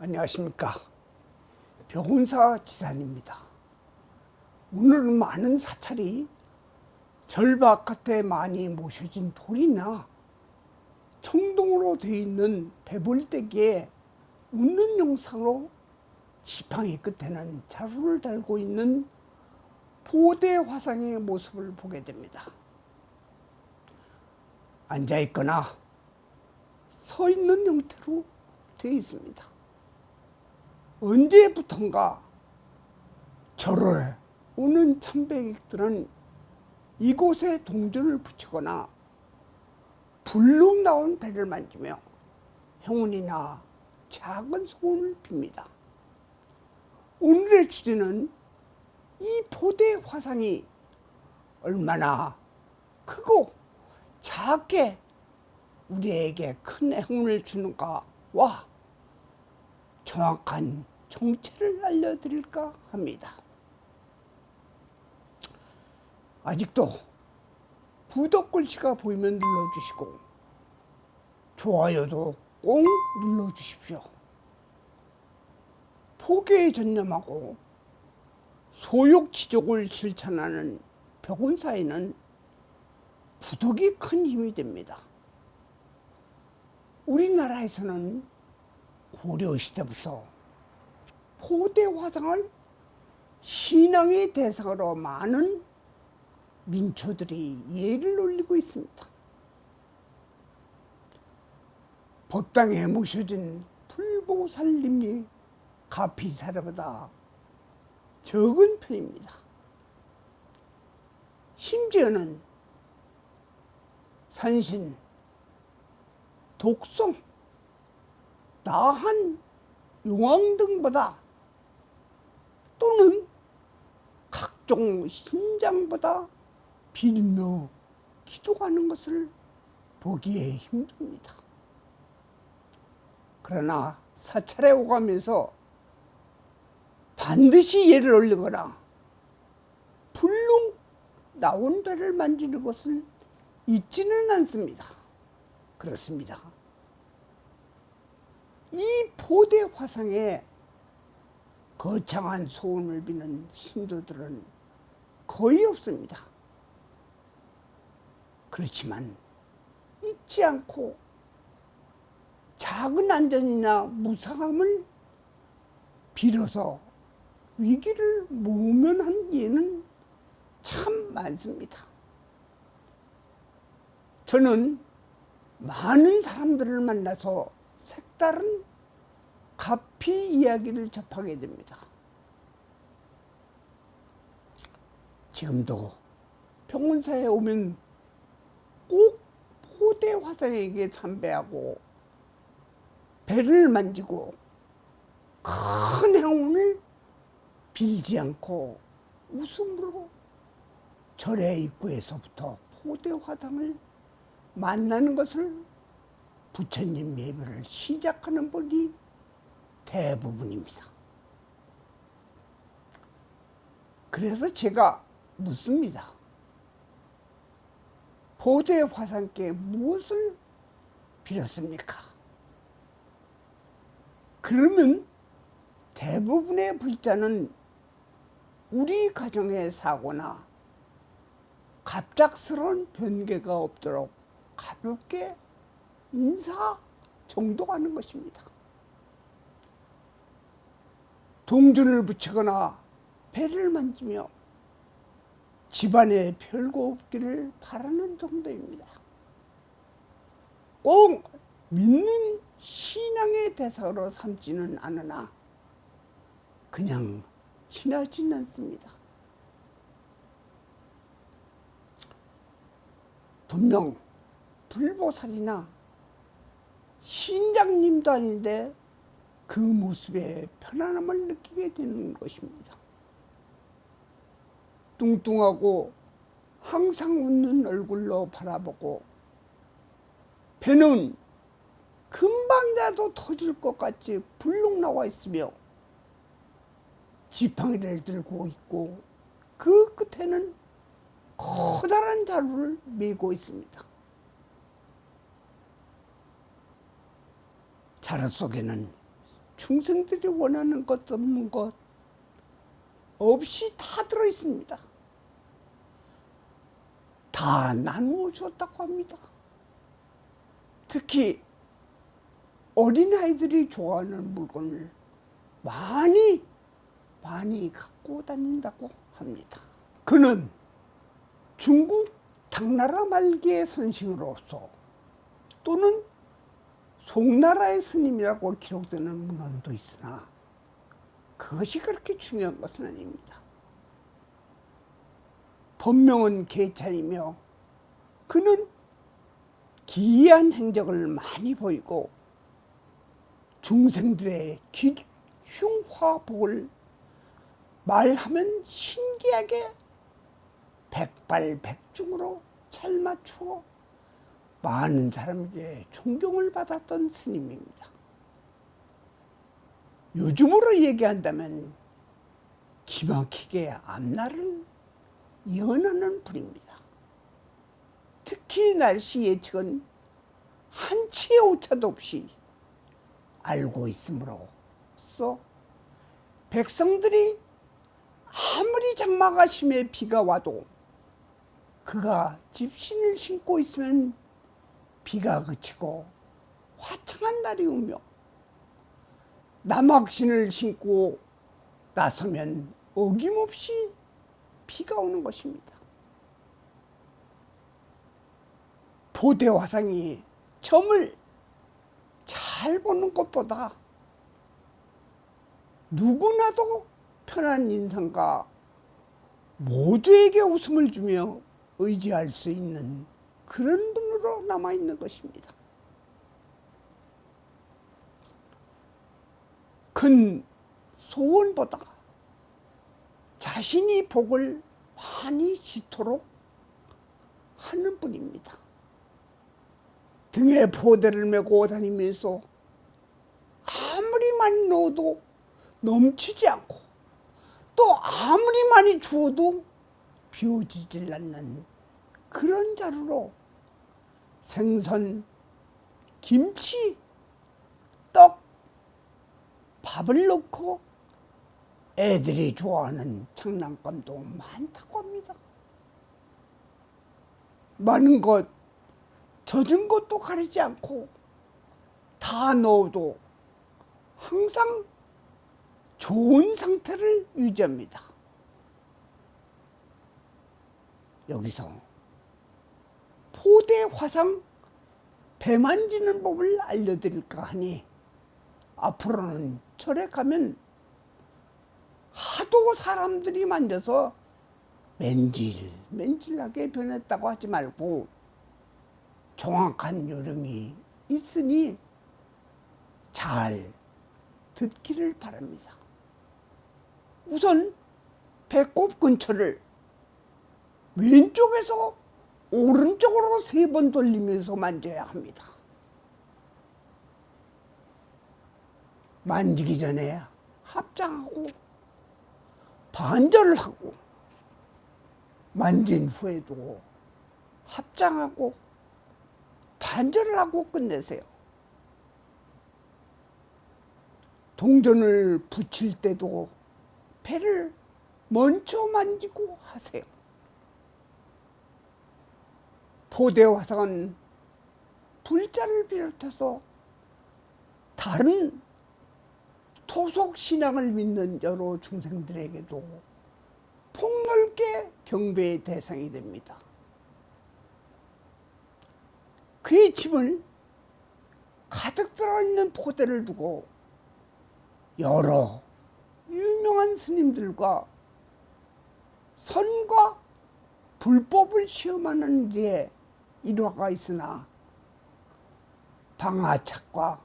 안녕하십니까. 병운사 지산입니다. 오늘은 많은 사찰이 절 바깥에 많이 모셔진 돌이나 청동으로 되어 있는 배불대기에 웃는 영상으로 지팡이 끝에는 자루를 달고 있는 보대 화상의 모습을 보게 됩니다. 앉아있거나 서 있는 형태로 되어 있습니다. 언제부턴가 절을 오는 참배객들은 이곳에 동전을 붙이거나 불룩 나온 배를 만지며 행운이나 작은 소원을 빕니다. 오늘의 주제는 이 보대 화상이 얼마나 크고 작게 우리에게 큰 행운을 주는가와 정확한 정체를 알려드릴까 합니다. 아직도 구독 글씨가 보이면 눌러주시고 좋아요도 꼭 눌러주십시오. 포교에 전념하고 소욕지족을 실천하는 병운사에는 구독이 큰 힘이 됩니다. 우리나라에서는 고려시대부터 보대 화상을 신앙의 대상으로 많은 민초들이 예를 올리고 있습니다. 법당에 모셔진 불보살님이 가피사례보다 적은 편입니다. 심지어는 산신, 독성, 나한, 용왕 등보다 또는 각종 신장보다 빌며 기도하는 것을 보기에 힘듭니다. 그러나 사찰에 오가면서 반드시 예를 올리거나 불룩 나온 배를 만지는 것을 잊지는 않습니다. 그렇습니다. 이 보대 화상에 거창한 소원을 비는 신도들은 거의 없습니다. 그렇지만 잊지 않고 작은 안전이나 무상함을 빌어서 위기를 모면한 예는 참 많습니다. 저는 많은 사람들을 만나서 색다른 가피 이야기를 접하게 됩니다. 지금도 병운사에 오면 꼭 보대 화상에게 참배하고 배를 만지고 큰 행운을 빌지 않고 웃음으로 절의 입구에서부터 보대 화상을 만나는 것을 부처님 예배를 시작하는 분이 대부분입니다. 그래서 제가 묻습니다. 보대 화상께 무엇을 빌었습니까? 그러면 대부분의 불자는 우리 가정의 사고나 갑작스러운 변개가 없도록 가볍게 인사 정도하는 것입니다. 동전을 붙이거나 배를 만지며 집안에 별거 없기를 바라는 정도입니다. 꼭 믿는 신앙의 대상으로 삼지는 않으나 그냥 지나지는 않습니다. 분명 불보살이나 신장님도 아닌데 그 모습에 편안함을 느끼게 되는 것입니다. 뚱뚱하고 항상 웃는 얼굴로 바라보고 배는 금방이라도 터질 것 같이 불룩 나와 있으며 지팡이를 들고 있고 그 끝에는 커다란 자루를 메고 있습니다. 자루 속에는 중생들이 원하는 것 없는 것 없이 다 들어있습니다. 다 나누어 줬다고 합니다. 특히 어린아이들이 좋아하는 물건을 많이 갖고 다닌다고 합니다. 그는 중국 당나라 말기의 선생으로서 또는 송나라의 스님이라고 기록되는 문헌도 있으나 그것이 그렇게 중요한 것은 아닙니다. 본명은 계찬이며 그는 기이한 행적을 많이 보이고 중생들의 흉화복을 말하면 신기하게 백발백중으로 잘 맞추어 많은 사람에게 존경을 받았던 스님입니다. 요즘으로 얘기한다면 기막히게 앞날을 예언하는 분입니다. 특히 날씨 예측은 한치의 오차도 없이 알고 있으므로써 백성들이 아무리 장마가 심해 비가 와도 그가 집신을 신고 있으면 비가 그치고 화창한 날이 오며 남학신을 신고 나서면 어김없이 비가 오는 것입니다. 보대화상이 점을 잘 보는 것보다 누구나도 편한 인상과 모두에게 웃음을 주며 의지할 수 있는 그런 분으로 남아있는 것입니다. 큰 소원보다 자신이 복을 많이 싣도록 하는 분입니다. 등에 포대를 메고 다니면서 아무리 많이 넣어도 넘치지 않고 또 아무리 많이 주어도 비워지질 않는 그런 자루로 생선, 김치, 떡, 밥을 넣고 애들이 좋아하는 장난감도 많다고 합니다. 많은 것, 젖은 것도 가리지 않고 다 넣어도 항상 좋은 상태를 유지합니다. 여기서 포대 화상 배 만지는 법을 알려드릴까 하니 앞으로는 절에 가면 하도 사람들이 만져서 맨질맨질하게 변했다고 하지 말고 정확한 요령이 있으니 잘 듣기를 바랍니다. 우선 배꼽 근처를 왼쪽에서 오른쪽으로 3번 돌리면서 만져야 합니다. 만지기 전에 합장하고 반절을 하고 만진 후에도 합장하고 반절을 하고 끝내세요. 동전을 붙일 때도 배를 먼저 만지고 하세요. 포대화상은 불자를 비롯해서 다른 토속 신앙을 믿는 여러 중생들에게도 폭넓게 경배의 대상이 됩니다. 그의 집을 가득 들어있는 포대를 두고 여러 유명한 스님들과 선과 불법을 시험하는 일에 일화가 있으나 방아착과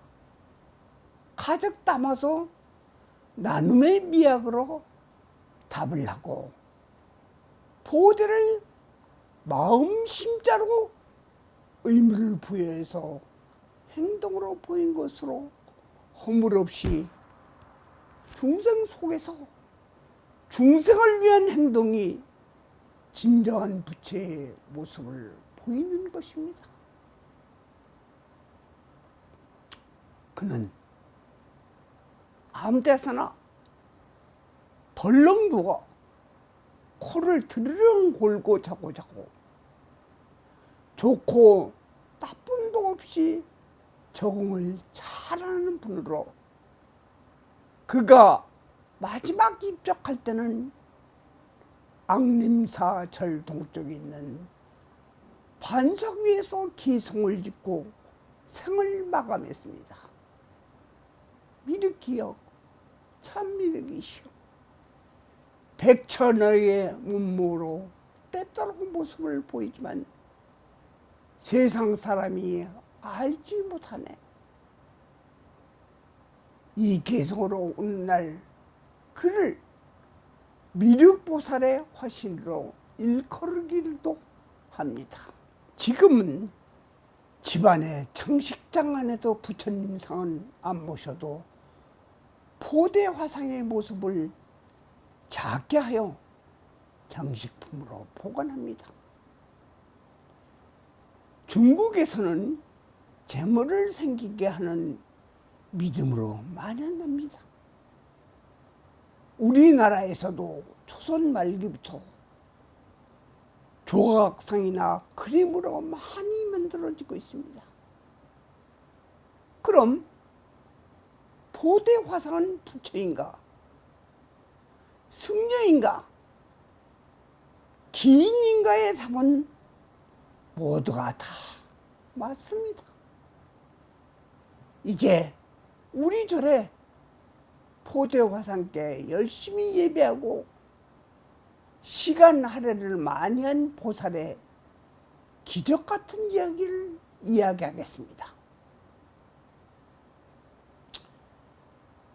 가득 담아서 나눔의 미학으로 답을 하고 보호대를 마음 심자로 의무를 부여해서 행동으로 보인 것으로 허물없이 중생 속에서 중생을 위한 행동이 진정한 부처의 모습을 보이는 것입니다. 그는 아무 데서나 덜렁 누워 코를 드르렁 골고 자고 좋고 나쁨도 없이 적응을 잘하는 분으로, 그가 마지막 입적할 때는 앙림사 절 동쪽에 있는 반석 위에서 기송을 짓고 생을 마감했습니다. 미륵기역 참 미륵이시오. 백천의 문모로 때때로 모습을 보이지만 세상 사람이 알지 못하네. 이 개성으로 오늘날 그를 미륵보살의 화신으로 일컬기도 합니다. 지금은 집안의 장식장 안에서 부처님 상은 안 모셔도 포대 화상의 모습을 작게 하여 장식품으로 보관합니다. 중국에서는 재물을 생기게 하는 믿음으로 만연합니다. 우리나라에서도 조선 말기부터 조각상이나 그림으로 많이 만들어지고 있습니다. 그럼 포대 화상은 부처인가? 승려인가? 기인인가의 답은 모두가 다 맞습니다. 이제 우리 절에 포대 화상께 열심히 예배하고 시간 할애를 많이 한 보살의 기적 같은 이야기를 이야기하겠습니다.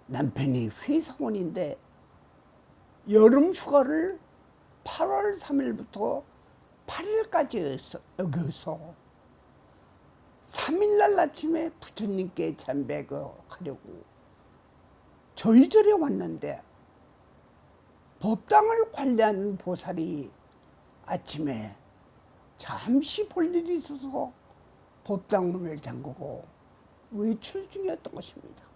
남편이 회사원인데 여름 휴가를 8월 3일부터 8일까지 여기서 3일날 아침에 부처님께 참배하려고 저희 절에 왔는데 법당을 관리하는 보살이 아침에 잠시 볼 일이 있어서 법당 문을 잠그고 외출 중이었던 것입니다.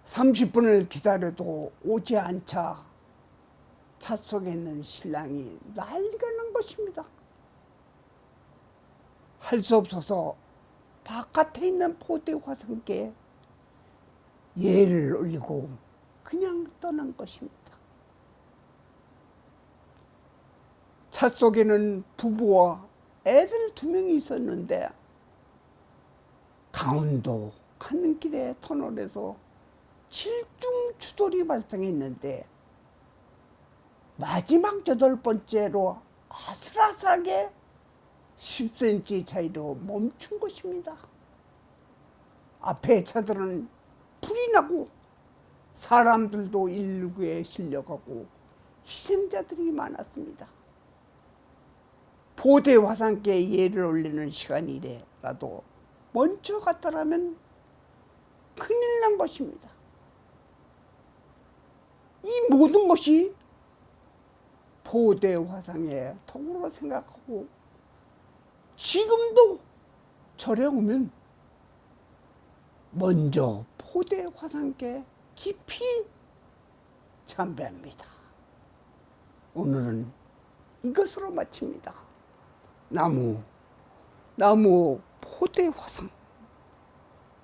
30분을 기다려도 오지 않자 차 속에 있는 신랑이 난리가 난 것입니다. 할 수 없어서 바깥에 있는 포대 화상께 예를 올리고 그냥 떠난 것입니다. 차 속에는 부부와 애들 2명이 있었는데 강원도 가는 길에 터널에서 칠중 추돌이 발생했는데 마지막 8번째로 아슬아슬하게 10cm 차이로 멈춘 것입니다. 앞에 차들은 불이 나고 사람들도 119에 실려가고 희생자들이 많았습니다. 포대 화상께 예를 올리는 시간이라도 먼저 갔더라면 큰일 난 것입니다. 이 모든 것이 포대 화상의 덕으로 생각하고 지금도 절에 오면 먼저 포대 화상께 깊이 참배합니다. 오늘은 이것으로 마칩니다. 나무 포대 화상.